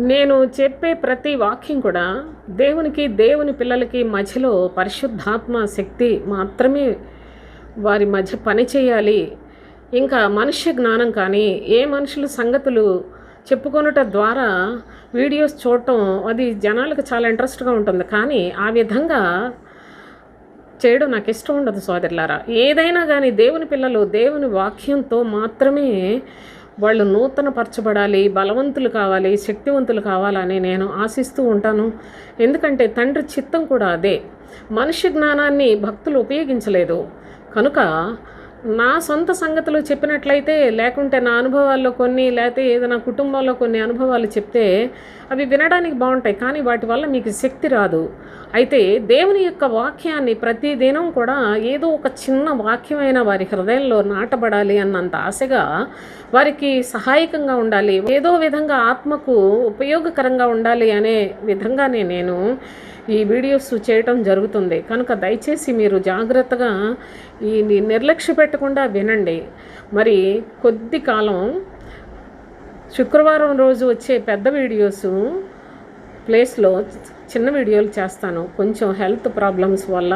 నేను చెప్పే ప్రతి వాక్యం కూడా దేవునికి, దేవుని పిల్లలకి మధ్యలో పరిశుద్ధాత్మ శక్తి మాత్రమే వారి మధ్య పని చేయాలి. ఇంకా మనుష్య జ్ఞానం కానీ, ఏ మనుషుల సంగతులు చెప్పుకొనుట ద్వారా వీడియోస్ చూడటం అది జనాలకు చాలా ఇంట్రెస్ట్గా ఉంటుంది. కానీ ఆ విధంగా చేయడం నాకు ఇష్టం ఉండదు సోదరులారా. ఏదైనా కానీ దేవుని పిల్లలు దేవుని వాక్యంతో మాత్రమే వాళ్ళు నూతనపరచబడాలి, బలవంతులు కావాలి, శక్తివంతులు కావాలని నేను ఆశిస్తూ ఉంటాను. ఎందుకంటే తండ్రి చిత్తం కూడా అదే. మనుష్య జ్ఞానాన్ని భక్తులు ఉపయోగించలేదు కనుక నా సొంత సంగతులు చెప్పినట్లయితే, లేకుంటే నా అనుభవాల్లో కొన్ని, లేకపోతే ఏదైనా కుటుంబంలో కొన్ని అనుభవాలు చెప్తే అవి వినడానికి బాగుంటాయి, కానీ వాటి వల్ల మీకు శక్తి రాదు. అయితే దేవుని యొక్క వాక్యాన్ని ప్రతిదినం కూడా ఏదో ఒక చిన్న వాక్యమైన వారి హృదయంలో నాటబడాలి అన్నంత ఆశగా, వారికి సహాయకంగా ఉండాలి, ఏదో విధంగా ఆత్మకు ఉపయోగకరంగా ఉండాలి అనే విధంగానే నేను ఈ వీడియోస్ చేయటం జరుగుతుంది. కనుక దయచేసి మీరు జాగ్రత్తగా ఈ నిర్లక్ష్య పెట్టకుండా వినండి. మరి కొద్ది కాలం శుక్రవారం రోజు వచ్చే పెద్ద వీడియోస్ ప్లేస్లో చిన్న వీడియోలు చేస్తాను. కొంచెం హెల్త్ ప్రాబ్లమ్స్ వల్ల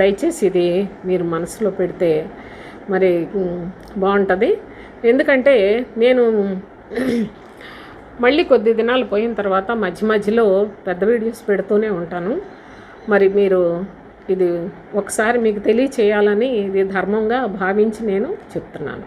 దయచేసి ఇది మీరు మనసులో పెడితే మరి బాగుంటుంది. ఎందుకంటే నేను మళ్ళీ కొద్ది దినాలు పోయిన తర్వాత మధ్య మధ్యలో పెద్ద వీడియోస్ పెడుతూనే ఉంటాను. మరి మీరు ఇది ఒకసారి మీకు తెలియచేయాలని ఇది ధర్మంగా భావించి నేను చెప్తున్నాను.